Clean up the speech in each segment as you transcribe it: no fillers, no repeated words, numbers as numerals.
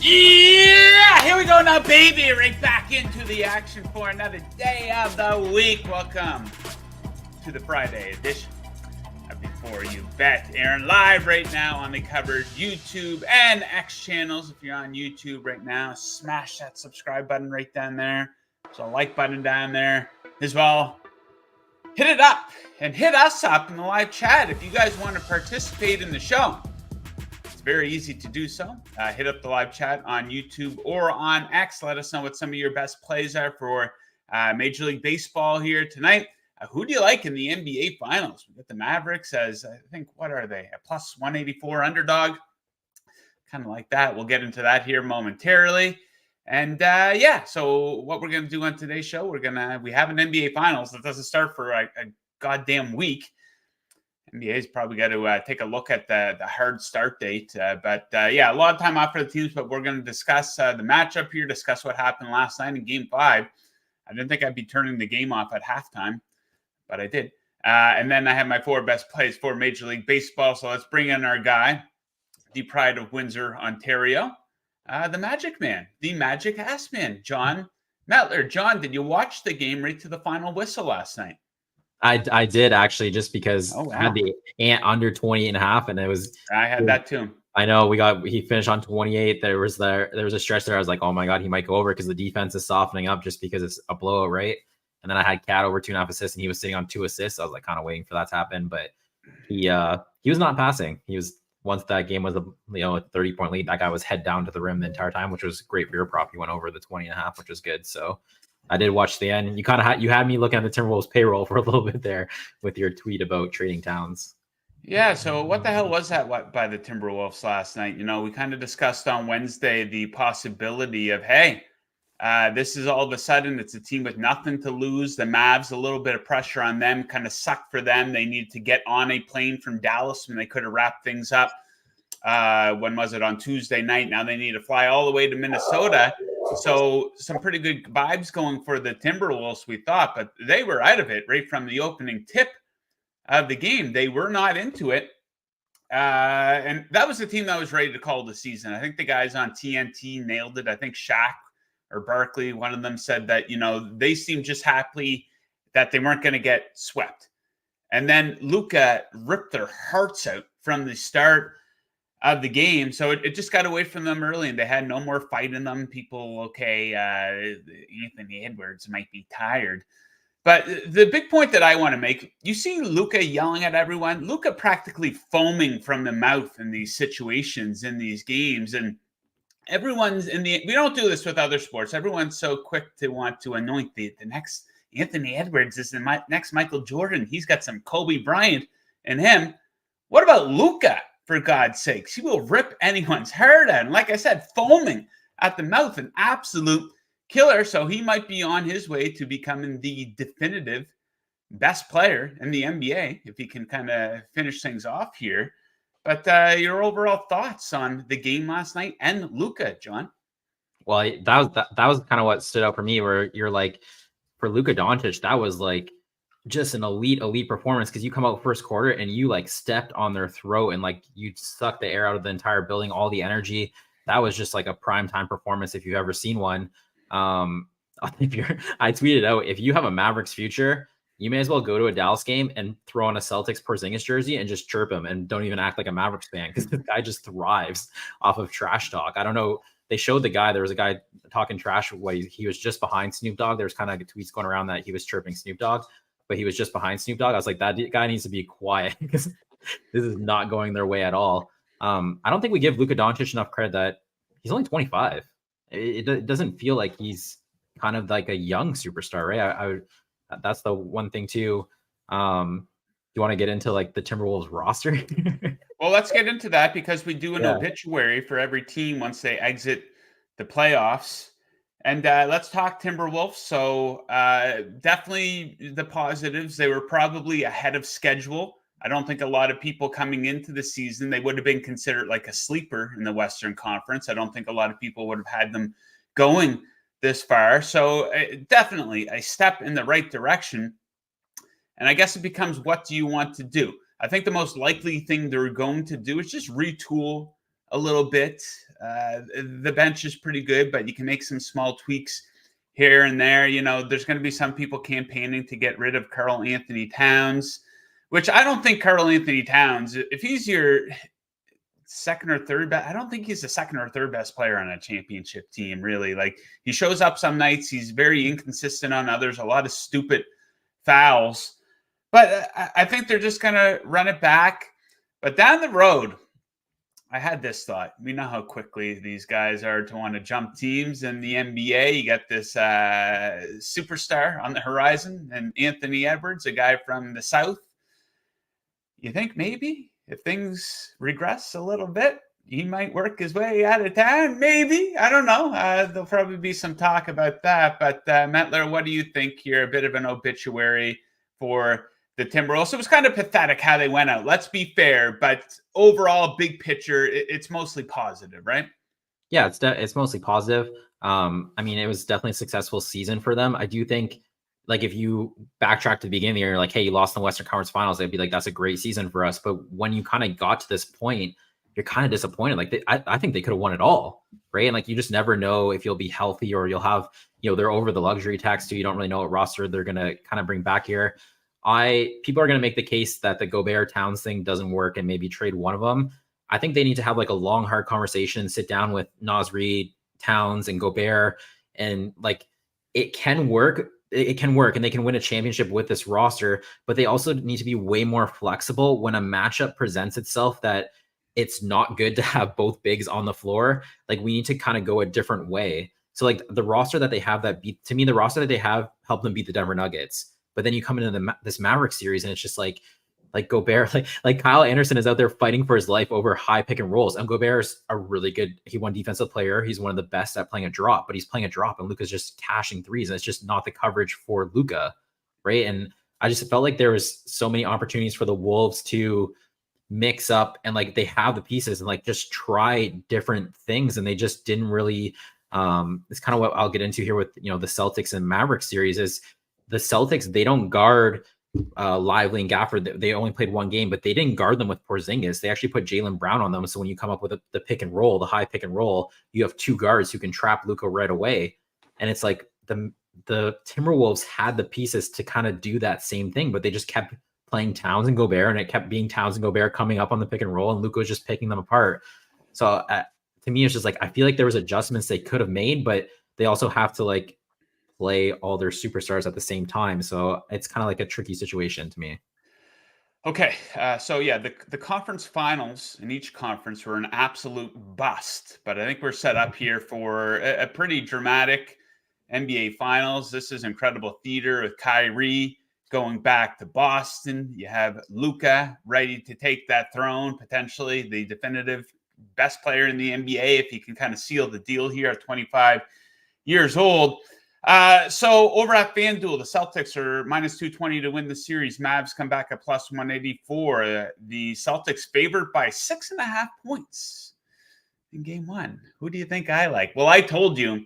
Yeah, here we go now, baby. Right back into the action for another day of the week. Welcome to the Friday edition of Before You Bet. Aaron live right now on the Covered YouTube and X channels. If you're on YouTube right now, smash that subscribe button right down there. There's a like button down there as well. Hit it up and hit us up in the live chat if you guys want to participate in the show. Very easy to do so. Hit up the live chat on YouTube or on X. Let us know what some of your best plays are for Major League Baseball here tonight. Who do you like in the NBA Finals? We got the Mavericks as, I think, what are they? A plus 184 underdog. Kind of like that. We'll get into that here momentarily. And so what we're going to do on today's show, we have an NBA Finals that doesn't start for a goddamn week. NBA's probably got to take a look at the hard start date. But a lot of time off for the teams, but we're going to discuss the matchup here, discuss what happened last night in Game 5. I didn't think I'd be turning the game off at halftime, but I did. And then I have my 4 best plays for Major League Baseball. So let's bring in our guy, the pride of Windsor, Ontario, the Magic Man, the Magic Ass Man, Jon Metler. Jon, did you watch the game right to the final whistle last night? I did actually, just because I had the Ant under 20.5, and it was. I had that too. I know he finished on 28. There was a stretch there. I was like, oh my god, he might go over because the defense is softening up just because it's a blowout, right? And then I had Cat over 2.5 assists, and he was sitting on 2 assists. I was like kind of waiting for that to happen, but he was not passing. He was, once that game was a 30-point lead, that guy was head down to the rim the entire time, which was great for your prop. He went over the 20.5, which was good. So I did watch the end. You kind of had me looking at the Timberwolves payroll for a little bit there with your tweet about trading Towns. Yeah, so what the hell was that by the Timberwolves last night? We kind of discussed on Wednesday the possibility of, hey, this is all of a sudden it's a team with nothing to lose. The Mavs, a little bit of pressure on them, kind of sucked for them. They needed to get on a plane from Dallas when they could have wrapped things up. When was it? On Tuesday night. Now they need to fly all the way to Minnesota. So some pretty good vibes going for the Timberwolves, we thought, but they were out of it right from the opening tip of the game. They were not into it. And that was the team that was ready to call the season. I think the guys on TNT nailed it. I think Shaq or Barkley, one of them, said that, they seemed just happy that they weren't going to get swept. And then Luka ripped their hearts out from the start of the game. So it just got away from them early, and they had no more fight in them. People, Anthony Edwards might be tired. But the big point that I want to make, you see Luka yelling at everyone, Luka practically foaming from the mouth in these situations, in these games. And everyone's we don't do this with other sports. Everyone's so quick to want to anoint the next Anthony Edwards is the next Michael Jordan. He's got some Kobe Bryant in him. What about Luka? For God's sakes, he will rip anyone's heart out. And like I said, foaming at the mouth, an absolute killer. So he might be on his way to becoming the definitive best player in the NBA if he can kind of finish things off here. But your overall thoughts on the game last night and Luka, Jon? Well, that was kind of what stood out for me, where you're like, for Luka Doncic, that was like just an elite performance, because you come out first quarter and you like stepped on their throat and like you sucked the air out of the entire building, all the energy. That was just like a primetime performance if you've ever seen one. I tweeted out, if you have a Mavericks future, you may as well go to a Dallas game and throw on a Celtics Porzingis jersey and just chirp him and don't even act like a Mavericks fan, because this guy just thrives off of trash talk. I don't know. They showed the guy. There was a guy talking trash. He was just behind Snoop Dogg. There was kind of like tweets going around that he was chirping Snoop Dogg, but he was just behind Snoop Dogg. I was like, that guy needs to be quiet, because this is not going their way at all. I don't think we give Luka Doncic enough credit that he's only 25. It doesn't feel like he's kind of like a young superstar, right? That's the one thing too. You want to get into like the Timberwolves roster? Well, let's get into that, because we do an obituary for every team once they exit the playoffs. And let's talk Timberwolves. So definitely the positives. They were probably ahead of schedule. I don't think a lot of people coming into the season, they would have been considered like a sleeper in the Western Conference. I don't think a lot of people would have had them going this far. So definitely a step in the right direction. And I guess it becomes, what do you want to do? I think the most likely thing they're going to do is just retool a little bit. The bench is pretty good, but you can make some small tweaks here and there. There's going to be some people campaigning to get rid of Karl Anthony Towns, which I don't think Karl Anthony Towns, if he's your second or third best, I don't think he's the second or third best player on a championship team, really. Like, he shows up some nights, he's very inconsistent on others, a lot of stupid fouls. But I think they're just going to run it back. But down the road, I had this thought. We know how quickly these guys are to want to jump teams in the NBA. You got this superstar on the horizon, and Anthony Edwards, a guy from the South. You think maybe if things regress a little bit, he might work his way out of town? Maybe. I don't know. There'll probably be some talk about that. But Metler, what do you think here? A bit of an obituary for the Timberwolves. It was kind of pathetic how they went out. Let's be fair. But overall, big picture, it's mostly positive, right? Yeah, it's mostly positive. I mean, it was definitely a successful season for them. I do think, like, if you backtrack to the beginning of the year, like, hey, you lost in the Western Conference Finals, they'd be like, that's a great season for us. But when you kind of got to this point, you're kind of disappointed. Like, I think they could have won it all, right? And like, you just never know if you'll be healthy or you'll have, they're over the luxury tax too. You don't really know what roster they're going to kind of bring back here. People are going to make the case that the Gobert Towns thing doesn't work and maybe trade one of them. I think they need to have like a long, hard conversation, sit down with Naz Reid, Towns, and Gobert, and like, it can work. It can work, and they can win a championship with this roster, but they also need to be way more flexible when a matchup presents itself that it's not good to have both bigs on the floor. Like, we need to kind of go a different way. So like, the roster that they have the roster that they have helped them beat the Denver Nuggets. But then you come into this Mavericks series and it's just like Gobert, like Kyle Anderson is out there fighting for his life over high pick and rolls. And Gobert's a really good, he won defensive player. He's one of the best at playing a drop, but he's playing a drop and Luka's just cashing threes. And it's just not the coverage for Luka, right? And I just felt like there was so many opportunities for the Wolves to mix up, and like, they have the pieces and like just try different things. And they just didn't really, it's kind of what I'll get into here with, the Celtics and Mavericks series is the Celtics, they don't guard Lively and Gafford. They only played one game, but they didn't guard them with Porzingis. They actually put Jaylen Brown on them. So when you come up with the pick and roll, the high pick and roll, you have two guards who can trap Luka right away. And it's like the Timberwolves had the pieces to kind of do that same thing, but they just kept playing Towns and Gobert, and it kept being Towns and Gobert coming up on the pick and roll, and Luka was just picking them apart. So to me, it's just like, I feel like there was adjustments they could have made, but they also have to like play all their superstars at the same time. So it's kind of like a tricky situation to me. Okay. So yeah, the conference finals in each conference were an absolute bust, but I think we're set up here for a pretty dramatic NBA finals. This is incredible theater with Kyrie going back to Boston. You have Luka ready to take that throne, potentially the definitive best player in the NBA, if he can kind of seal the deal here at 25 years old. So over at FanDuel, the Celtics are minus 220 to win the series. Mavs come back at plus 184. The Celtics favored by 6.5 points in game one. Who do you think I like? Well, I told you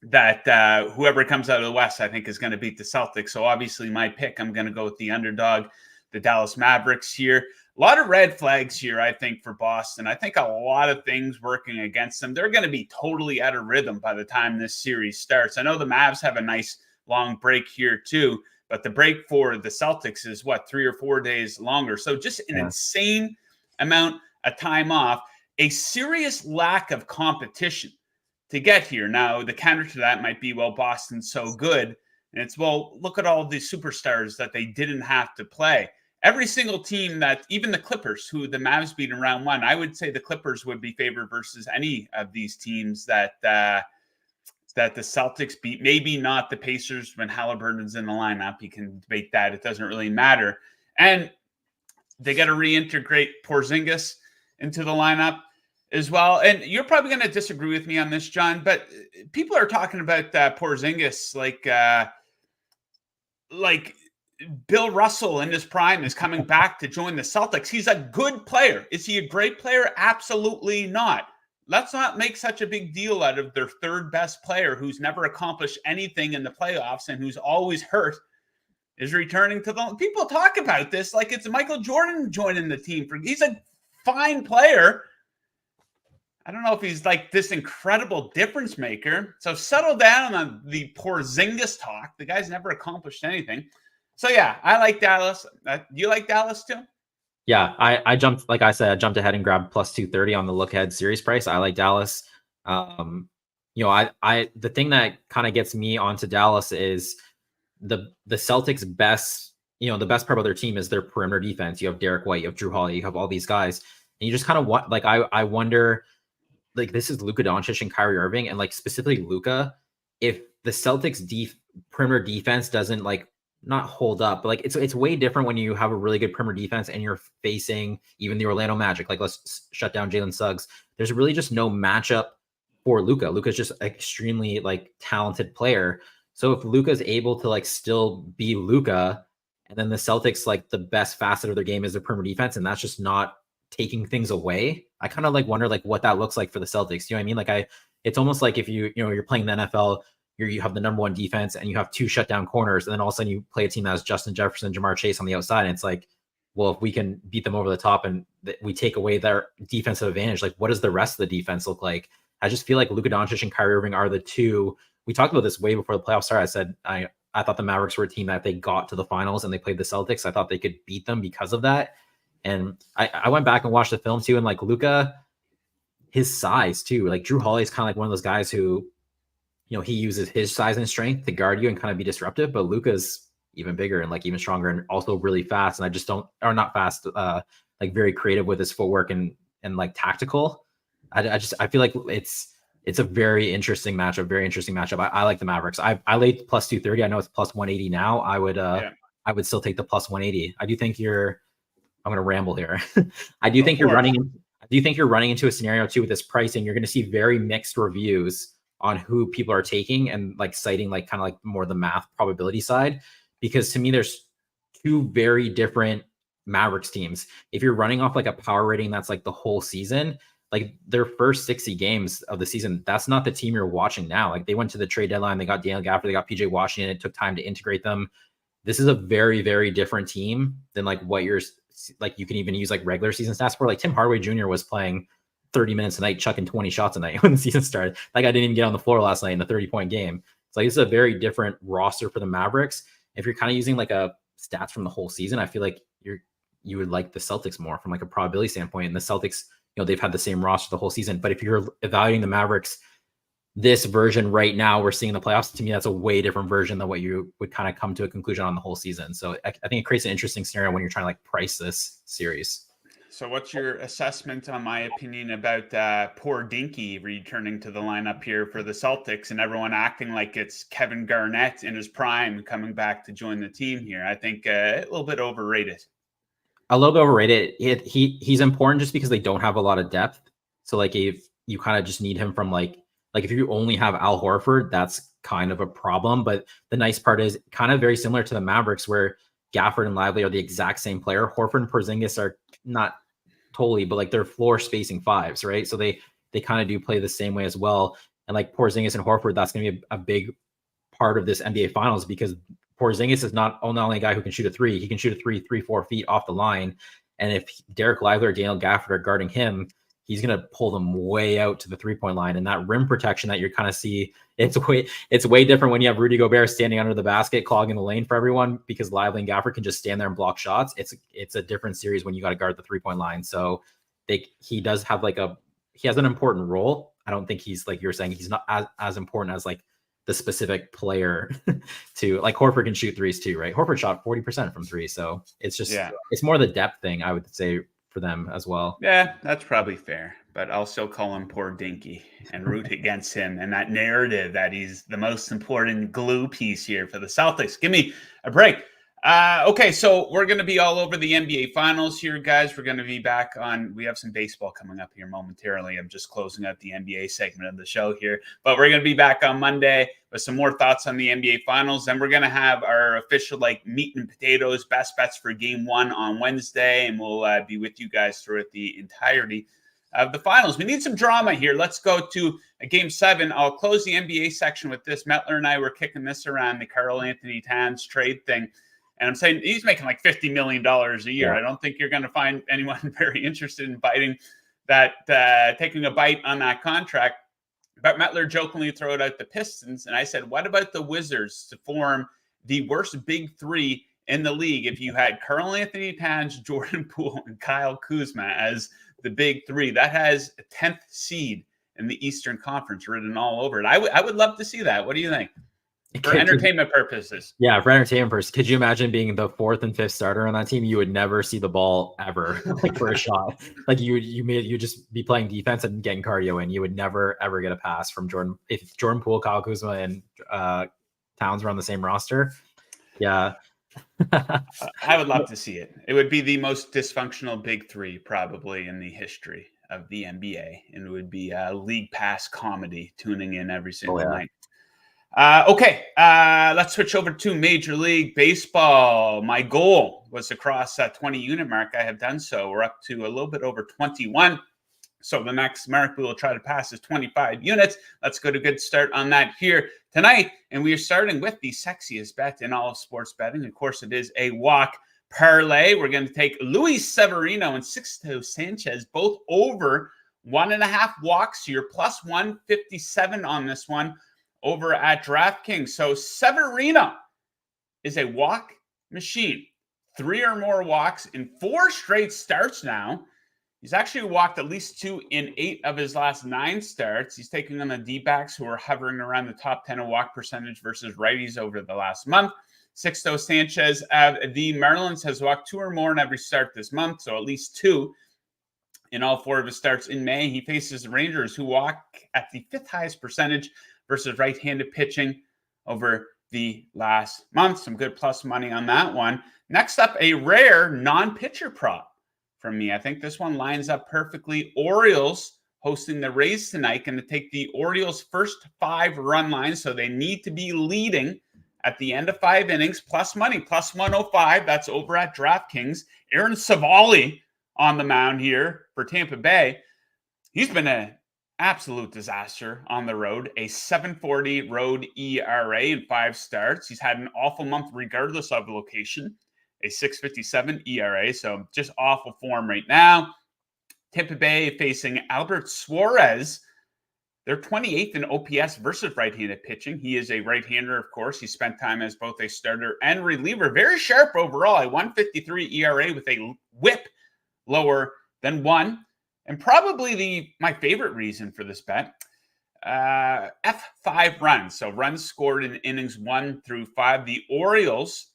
that whoever comes out of the West, I think, is going to beat the Celtics. So obviously my pick, I'm going to go with the underdog, the Dallas Mavericks here. A lot of red flags here, I think, for Boston. I think a lot of things working against them. They're going to be totally out of rhythm by the time this series starts. I know the Mavs have a nice long break here too, but the break for the Celtics is 3 or 4 days longer. So just an insane amount of time off, a serious lack of competition to get here. Now, the counter to that might be, well, Boston's so good. And it's, well, look at all the superstars that they didn't have to play. Every single team that, even the Clippers, who the Mavs beat in round one, I would say the Clippers would be favored versus any of these teams that the Celtics beat. Maybe not the Pacers when Halliburton's in the lineup. You can debate that. It doesn't really matter. And they got to reintegrate Porzingis into the lineup as well. And you're probably going to disagree with me on this, John, but people are talking about Porzingis like Bill Russell in his prime is coming back to join the Celtics. He's a good player. Is he a great player? Absolutely not. Let's not make such a big deal out of their third best player who's never accomplished anything in the playoffs and who's always hurt is returning to the... People talk about this like it's Michael Jordan joining the team. He's a fine player, I don't know if he's like this incredible difference maker. So settle down on the Porzingis talk. The guy's never accomplished anything. So yeah, I like Dallas. You like Dallas too? Yeah, I jumped, like I said, I jumped ahead and grabbed plus 230 on the look ahead series price. I like Dallas. The thing that kind of gets me onto Dallas is the Celtics best, the best part of their team is their perimeter defense. You have Derek White, you have Drew Holiday, you have all these guys, and you just kind of want, like, I wonder, like, this is Luka Doncic and Kyrie Irving, and like specifically Luka, if the Celtics perimeter defense doesn't like not hold up, but like it's way different when you have a really good perimeter defense and you're facing even the Orlando Magic. Like, let's shut down Jalen Suggs. There's really just no matchup for Luka. Luka's just an extremely like talented player. So if Luka's able to like still be Luka, and then the Celtics, like, the best facet of their game is their perimeter defense, and that's just not taking things away, I kind of like wonder like what that looks like for the Celtics. You know what I mean? Like, it's almost like if you're playing the NFL, you have the number one defense and you have two shutdown corners, and then all of a sudden you play a team that has Justin Jefferson, Jamar Chase on the outside, and it's like, well, if we can beat them over the top and we take away their defensive advantage, like, what does the rest of the defense look like? I just feel like Luka Doncic and Kyrie Irving are the two. We talked about this way before the playoffs started. I said I thought the Mavericks were a team that if they got to the finals and they played the Celtics, I thought they could beat them because of that. And I went back and watched the film too, and like Luka, his size too, like Drew Holiday is kind of like one of those guys who, he uses his size and strength to guard you and kind of be disruptive, but Luka's even bigger and like even stronger and also really fast. And I just don't, or not fast, like very creative with his footwork and like tactical. I feel like it's a very interesting matchup. I like the Mavericks. I laid plus 230. I know it's plus 180 now. I would still take the plus 180. I'm going to ramble here. I do think you're running into a scenario too with this pricing. You're going to see very mixed reviews on who people are taking and like citing like kind of like more the math probability side, because to me there's two very different Mavericks teams. If you're running off like a power rating that's like the whole season, like their first 60 games of the season, that's not the team you're watching now. Like, they went to the trade deadline, they got Daniel Gafford, they got PJ Washington. It took time to integrate them. This is a very, very different team than like what you're like. You can even use like regular season stats for like Tim Hardaway Jr. was playing 30 minutes a night, chucking 20 shots a night when the season started. Like, I didn't even get on the floor last night in the 30-point game. It's like, it's a very different roster for the Mavericks. If you're kind of using like a stats from the whole season, I feel like you would like the Celtics more from like a probability standpoint. And the Celtics, they've had the same roster the whole season. But if you're evaluating the Mavericks, this version right now we're seeing in the playoffs, to me, that's a way different version than what you would kind of come to a conclusion on the whole season. So I think it creates an interesting scenario when you're trying to like price this series. So what's your assessment on my opinion about poor Dinky returning to the lineup here for the Celtics and everyone acting like it's Kevin Garnett in his prime coming back to join the team here? I think a little bit overrated. A little bit overrated. He's important just because they don't have a lot of depth. So like if you kind of just need him from like if you only have Al Horford, that's kind of a problem. But the nice part is kind of very similar to the Mavericks, where Gafford and Lively are the exact same player. Horford and Porzingis are not totally, but like they're floor spacing fives, right? So they kind of do play the same way as well. And like Porzingis and Horford, that's going to be a big part of this NBA Finals, because Porzingis is not only a guy who can shoot a three, he can shoot a 3-4 feet off the line. And if Derek Lively or Daniel Gafford are guarding him, he's going to pull them way out to the 3-point line. And that rim protection that you kind of see, it's way different when you have Rudy Gobert standing under the basket, clogging the lane for everyone, because Lively and Gafford can just stand there and block shots. It's a different series when you got to guard the 3-point line. So he does have he has an important role. I don't think he's, like you're saying, he's not as important as like the specific player to like Horford can shoot threes too, right? Horford shot 40% from three. So it's just, it's more the depth thing, I would say, for them as well. Yeah, that's probably fair, but I'll still call him poor Dinky and root against him and that narrative that he's the most important glue piece here for the Celtics. Give me a break. Okay, so we're going to be all over the NBA Finals here, guys. We're going to be back on. We have some baseball coming up here momentarily. I'm just closing out the NBA segment of the show here, but we're going to be back on Monday with some more thoughts on the NBA Finals. And we're going to have our official meat and potatoes best bets for Game 1 on Wednesday, and we'll be with you guys throughout the entirety of the finals. We need some drama here. Let's go to Game 7. I'll close the NBA section with this. Metler and I were kicking this around, the Karl Anthony Towns trade thing. And I'm saying he's making like $50 million a year. I don't think you're going to find anyone very interested in biting that taking a bite on that contract. But Metler jokingly threw it out the Pistons. And I said, what about the Wizards to form the worst big three in the league if you had Karl-Anthony Towns, Jordan Poole, and Kyle Kuzma as the big three? That has a 10th seed in the Eastern Conference written all over it. I would love to see that. What do you think? For entertainment purposes. Yeah, for entertainment purposes. Could you imagine being the 4th and 5th starter on that team? You would never see the ball ever, like for a shot. Like you just be playing defense and getting cardio in. You would never ever get a pass from Jordan. If Jordan Poole, Kyle Kuzma, and Towns were on the same roster. Yeah. I would love to see it. It would be the most dysfunctional big three probably in the history of the NBA. And it would be a league pass comedy tuning in every single night. Okay, let's switch over to Major League Baseball. My goal was to cross that 20 unit mark. I have done so. We're up to a little bit over 21. So the next mark we will try to pass is 25 units. Let's get a good start on that here tonight. And we are starting with the sexiest bet in all of sports betting. Of course, it is a walk parlay. We're going to take Luis Severino and Sixto Sanchez, both over 1.5 walks here, plus 157 on this one over at DraftKings. So Severino is a walk machine. 3 or more walks in 4 straight starts now. He's actually walked at least 2 in 8 of his last 9 starts. He's taking on the D-backs who are hovering around the top 10 in walk percentage versus righties over the last month. Sixto Sanchez of the Marlins has walked 2 or more in every start this month, so at least 2 in all 4 of his starts in May. He faces the Rangers, who walk at the 5th highest percentage versus right-handed pitching over the last month. Some good plus money on that one. Next up, a rare non-pitcher prop from me. I think this one lines up perfectly. Orioles hosting the Rays tonight. Going to take the Orioles' first 5 run line, so they need to be leading at the end of 5 innings. Plus money, plus 105. That's over at DraftKings. Aaron Savali on the mound here for Tampa Bay. He's been an absolute disaster on the road. A 7.40 road ERA in 5 starts. He's had an awful month regardless of location. A 6.57 ERA, so just awful form right now. Tampa Bay facing Albert Suarez. They're 28th in OPS versus right-handed pitching. He is a right-hander, of course. He spent time as both a starter and reliever. Very sharp overall. A 1.53 ERA with a whip lower than 1. And probably my favorite reason for this bet, F5 runs. So runs scored in innings 1 through 5. The Orioles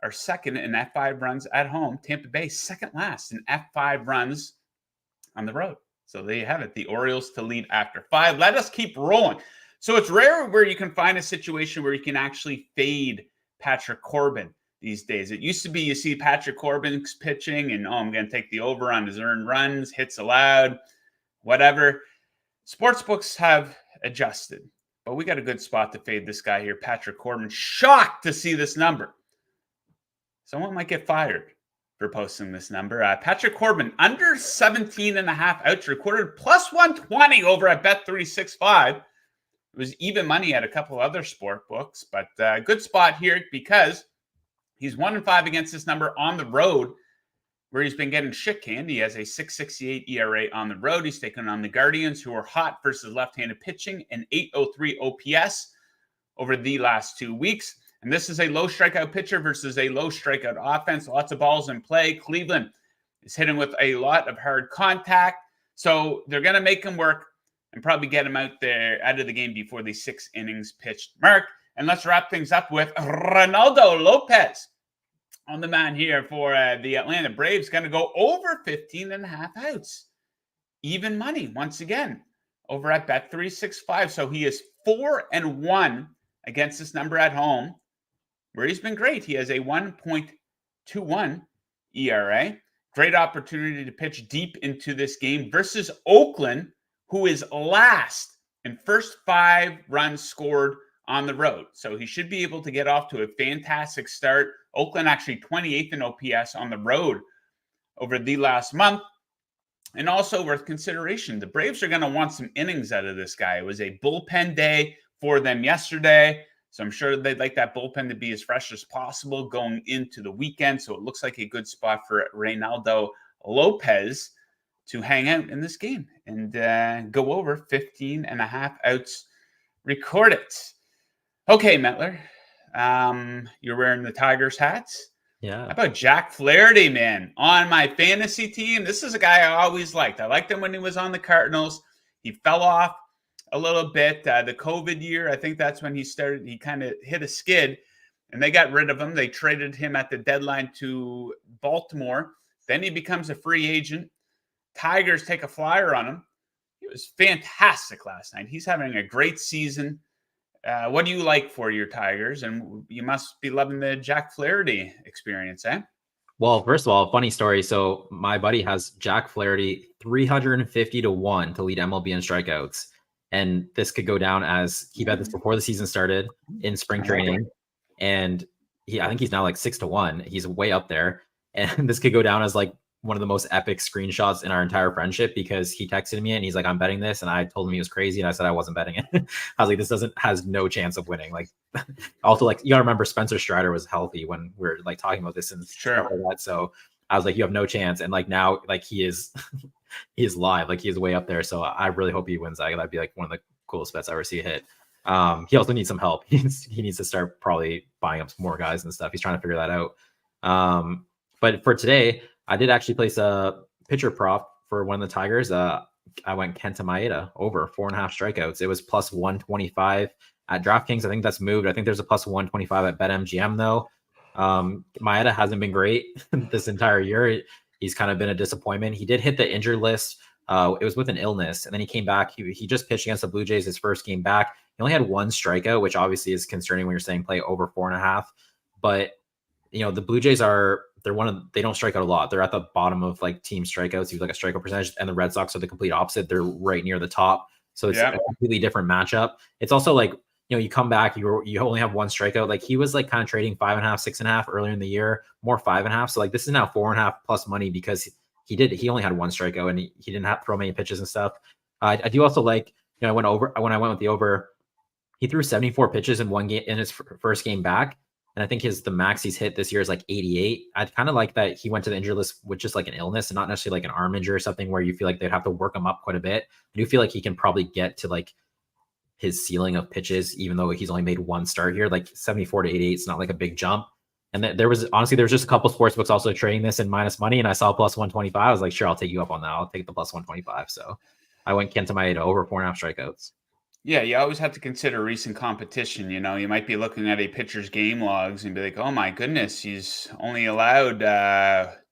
are second in F5 runs at home. Tampa Bay second last in F5 runs on the road. So there you have it. The Orioles to lead after 5. Let us keep rolling. So it's rare where you can find a situation where you can actually fade Patrick Corbin these days. It used to be you see Patrick Corbin's pitching and, I'm going to take the over on his earned runs, hits allowed, whatever. Sportsbooks have adjusted, but we got a good spot to fade this guy here, Patrick Corbin. Shocked to see this number. Someone might get fired for posting this number. Patrick Corbin, under 17.5 outs recorded, plus 120 over at Bet365. It was even money at a couple other sport books, but good spot here because he's 1-5 against this number on the road, where he's been getting shit canned. He has a 6.68 ERA on the road. He's taking on the Guardians, who are hot versus left-handed pitching, and 8.03 OPS over the last 2 weeks. And this is a low strikeout pitcher versus a low strikeout offense. Lots of balls in play. Cleveland is hitting with a lot of hard contact. So they're going to make him work and probably get him out of the game before the 6 innings pitched mark. And let's wrap things up with Ronaldo Lopez on the mound here for the Atlanta Braves. Going to go over 15.5 outs. Even money once again over at Bet365. So he is 4-1 against this number at home, where he's been great. He has a 1.21 ERA. Great opportunity to pitch deep into this game versus Oakland, who is last in first 5 runs scored on the road. So he should be able to get off to a fantastic start. Oakland actually 28th in OPS on the road over the last month. And also worth consideration, the Braves are going to want some innings out of this guy. It was a bullpen day for them yesterday. So I'm sure they'd like that bullpen to be as fresh as possible going into the weekend. So it looks like a good spot for Reynaldo Lopez to hang out in this game and go over 15.5 outs recorded. Okay, Metler, you're wearing the Tigers hats. Yeah. How about Jack Flaherty, man, on my fantasy team? This is a guy I always liked. I liked him when he was on the Cardinals. He fell off a little bit. The COVID year, I think that's when he kind of hit a skid, and they got rid of him. They traded him at the deadline to Baltimore. Then he becomes a free agent. Tigers take a flyer on him. He was fantastic last night. He's having a great season. What do you like for your Tigers? And you must be loving the Jack Flaherty experience, eh? Well, first of all, funny story. So my buddy has Jack Flaherty 350-1 to lead MLB in strikeouts. And this could go down as he bet this before the season started in spring training. And I think he's now like 6-1. He's way up there. And this could go down as like one of the most epic screenshots in our entire friendship, because he texted me and he's like, I'm betting this. And I told him he was crazy. And I said, I wasn't betting it. I was like, this has no chance of winning. Like, also, like, you gotta remember Spencer Strider was healthy when we're like talking about this and stuff like that. So I was like, you have no chance. And like now, like he is live, like he is way up there. So I really hope he wins. That'd be like one of the coolest bets I ever see hit. He also needs some help. He needs to start probably buying up some more guys and stuff. He's trying to figure that out. But for today, I did actually place a pitcher prop for one of the Tigers. I went Kenta Maeda over 4.5 strikeouts. It was plus 125 at DraftKings. I think that's moved. I think there's a plus 125 at BetMGM though. Maeda hasn't been great this entire year. He's kind of been a disappointment. He did hit the injured list. It was with an illness, and then he came back. He just pitched against the Blue Jays his first game back. He only had 1 strikeout, which obviously is concerning when you're saying play over 4.5. But the Blue Jays they don't strike out a lot. They're at the bottom of like team strikeouts. You like a strikeout percentage, and the Red Sox are the complete opposite. They're right near the top. So it's a completely different matchup. It's also like, you come back, you only have 1 strikeout. Like he was like kind of trading 5.5, 6.5 earlier in the year, more 5.5. So like this is now 4.5 plus money because he only had 1 strikeout and he didn't have to throw many pitches and stuff. I do also like, I went with the over, he threw 74 pitches in one game in his first game back. And I think the max he's hit this year is like 88. I'd kind of like that he went to the injury list with just like an illness and not necessarily like an arm injury or something where you feel like they'd have to work him up quite a bit. I do feel like he can probably get to like his ceiling of pitches, even though he's only made 1 start here. Like 74 to 88 is not like a big jump. And there was just a couple sportsbooks also trading this in minus money, and I saw plus 125. I was like, sure, I'll take you up on that. I'll take the plus 125. So I went Kenta Maeda over 4.5 strikeouts. Yeah, you always have to consider recent competition. You might be looking at a pitcher's game logs and be like, oh my goodness, he's only allowed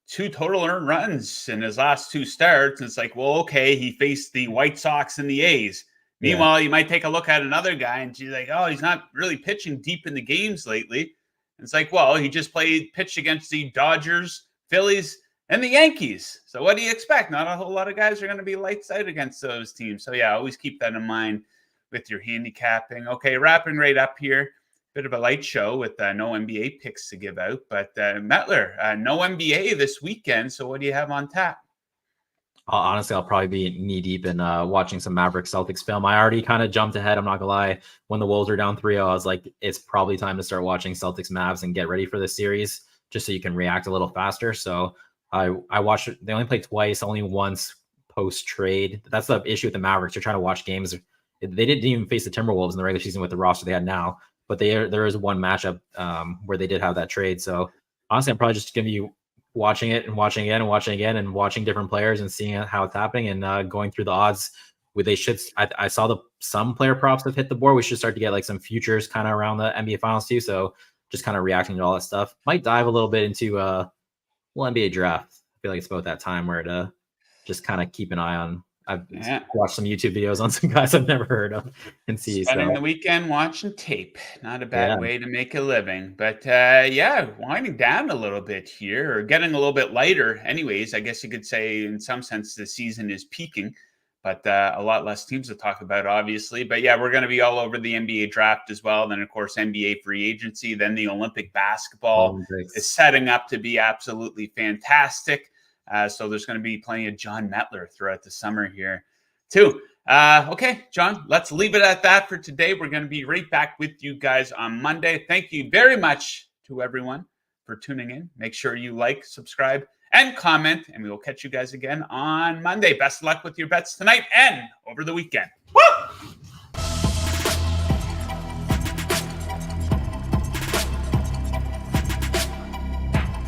2 total earned runs in his last 2 starts. And it's like, well, okay, he faced the White Sox and the A's. Meanwhile, you might take a look at another guy and she's like, oh, he's not really pitching deep in the games lately. And it's like, well, he just pitched against the Dodgers, Phillies, and the Yankees. So what do you expect? Not a whole lot of guys are going to be lights out against those teams. So yeah, always keep that in mind with your handicapping. Okay, wrapping right up here. Bit of a light show with no NBA picks to give out. But Metler, no NBA this weekend. So what do you have on tap? Honestly, I'll probably be knee deep in watching some Mavericks Celtics film. I already kind of jumped ahead. I'm not gonna lie. When the Wolves are down 3-0, I was like, it's probably time to start watching Celtics Mavs and get ready for the series, just so you can react a little faster. So I watched it. They only played twice, only once post trade. That's the issue with the Mavericks. You're trying to watch games. They didn't even face the Timberwolves in the regular season with the roster they had now, but there is one matchup where they did have that trade. So honestly, I'm probably just gonna be watching it and watching again and watching again and watching different players and seeing how it's happening and going through the odds. I saw some player props have hit the board. We should start to get like some futures kind of around the NBA finals too. So just kind of reacting to all that stuff. Might dive a little bit into NBA draft. I feel like it's about that time where to just kind of keep an eye on. I've watched some YouTube videos on some guys I've never heard of and see. Spending the weekend watching tape. Not a bad way to make a living. But winding down a little bit here, or getting a little bit lighter. Anyways, I guess you could say in some sense the season is peaking, but a lot less teams to talk about, obviously. But yeah, we're going to be all over the NBA draft as well. Then, of course, NBA free agency. Then the Olympic basketball is setting up to be absolutely fantastic. So there's going to be plenty of Jon Metler throughout the summer here too. Okay, John, let's leave it at that for today. We're going to be right back with you guys on Monday. Thank you very much to everyone for tuning in. Make sure you like, subscribe, and comment, and we will catch you guys again on Monday. Best of luck with your bets tonight and over the weekend.